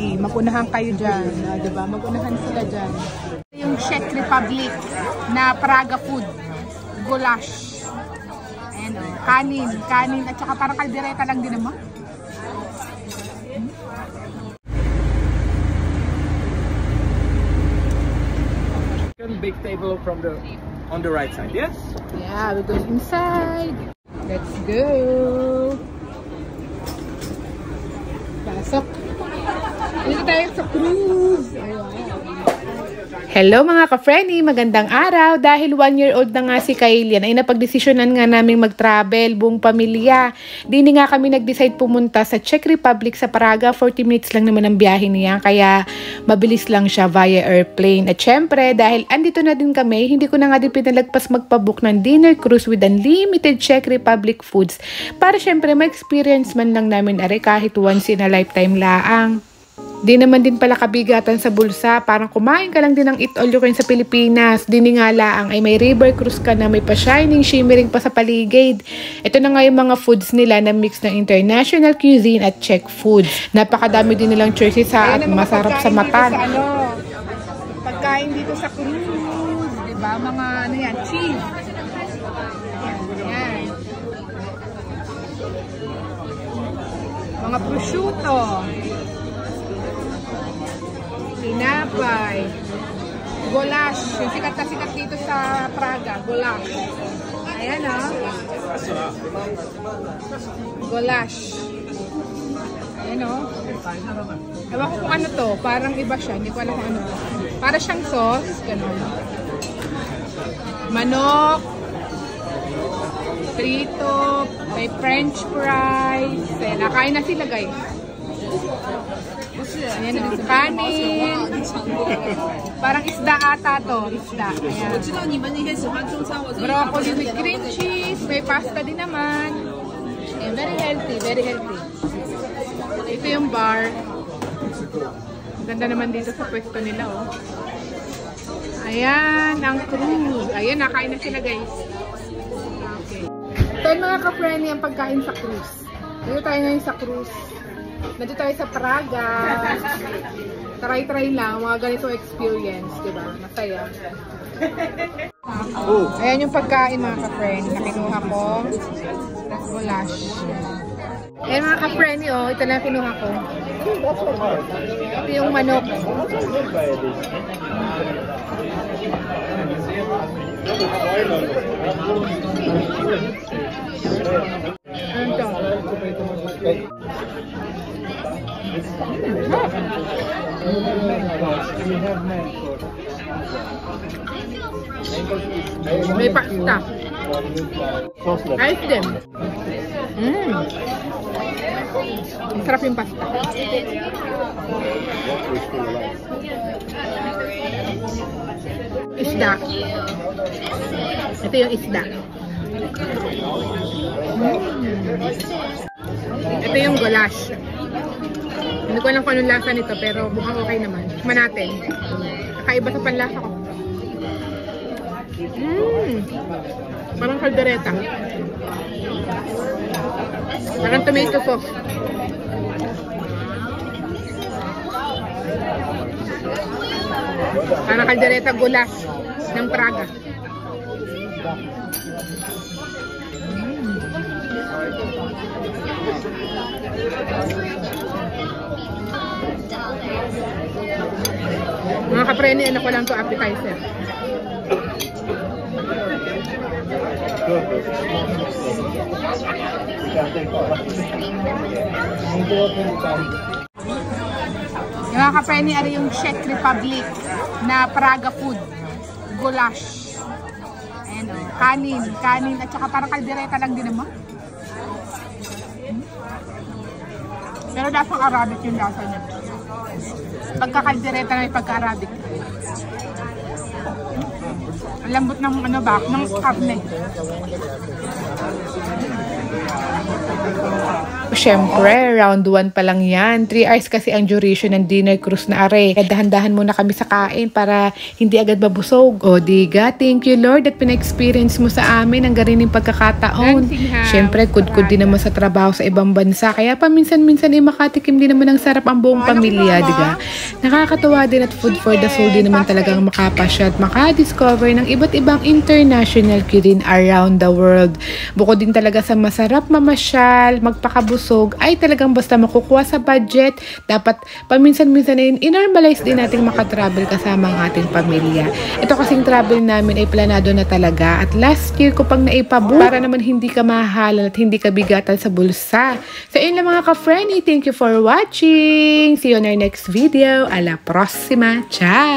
sige, magunahan kayo dyan. Diba? Magunahan sila dyan. Yung Czech Republic na Praga food. Goulash. Ayan o. Kanin. At saka parang kaldereta lang din naman. Big table from on the right side, yes? Yeah, we go inside. Let's go. Pasok. Dito tayo sa cruise. Hello mga ka-friendly, magandang araw. Dahil 1-year-old na nga si Kailian ay napagdesisyonan nga naming mag-travel buong pamilya. Dini nga kami nag-decide pumunta sa Czech Republic sa Praga. 40 minutes lang naman ang biyahe niya, kaya mabilis lang siya via airplane. At syempre, dahil andito na din kami, hindi ko na nga din pinalagpas magpabook ng dinner cruise with unlimited Czech Republic foods para syempre ma-experience man lang namin are kahit once in a lifetime laang. Di naman din pala kabigatan sa bulsa, parang kumain ka lang din ng eat all you can sa Pilipinas. Dini nga laang ay may river cruise ka na may pa-shining, shimmering pa sa paligid. Ito na nga yung mga foods nila na mix ng international cuisine at Czech foods. Napakadami din nilang choices at masarap sa mata. Pagkain dito sa cruise, diba? Mga ano yan, cheese. Yan. Mga prosciutto. Tinapay, goulash, yung sikat na sikat dito sa Praga, goulash. Ayan o. Goulash. Ayan o. Ewan ko kung ano to, parang iba siya, hindi ko alam kung ano to. Para siyang sauce, gano'n. Manok, frito, may french fries. Ayan, nakain na sila guys. Ayan na sa kanin. Parang isda ata to. Isda. Ayan. Broccoli with green cheese. May pasta din naman. Ayan, very healthy. Very healthy. Ito yung bar. Ganda naman dito sa pwesto nila. Oh. Ayan, ang cruise. Ayan, nakain na sila guys. Okay. Ito yung mga ka-friendly ang pagkain sa cruise. Dito tayo ngayon sa cruise. Nandito tayo sa Praga. Try lang, mga ganitong experience, diba? Masaya. Ayan yung pagkain mga ka-friend. Nakinuha ko. Tapos goulash. Ayan mga ka-friend, oh, ito lang kinuha ko. Ito yung manok. Ano ito? May pasta. Ayos din. Sarap yung pasta. Isda. Ito yung isda. Ito yung goulash. Hindi ko alam kung anong lasa nito pero mukhang okay naman. Tikman natin. Kakaiba sa panlasa ko. Parang kaldereta. Parang tomato sauce. Parang kaldereta goulash ng Praga. Mga kapreni, ano ko lang to appetizer. Yung mga kapreni, ano yung Czech Republic na Praga food. Goulash. Ayan o. Kanin. At saka parang kaldereta lang din naman. Pero lasang Arabic yung lasa niya. Pagka-kaldereta na may pagka-Arabic. Ang lambot ng ano ba? Ng karne. syempre, round 1 pa lang yan. 3 hours kasi ang duration ng dinner cruise na are. Kaya dahan-dahan muna kami sa kain para hindi agad mabusog. O diga, thank you Lord at pina-experience mo sa amin ang garining pagkakataon. Syempre, kudkud din naman sa trabaho sa ibang bansa. Kaya paminsan-minsan ay makatikim din naman ng sarap ang buong pamilya, diga. Nakakatawa din at food for the soul din naman talagang makapasya at makadiscover ng iba't ibang international cuisine around the world. Bukod din talaga sa masarap mamasyal, magpakabusog, ay talagang basta makukuha sa budget, dapat paminsan-minsan ay inormalize din natin makatravel kasama ang ating pamilya. Ito kasing travel namin ay planado na talaga at last year ko pang naipabook para naman hindi ka mahahalan at hindi ka bigatan sa bulsa. So yun lang mga ka-friendly, thank you for watching. See you on our next video. A la próxima. Ciao!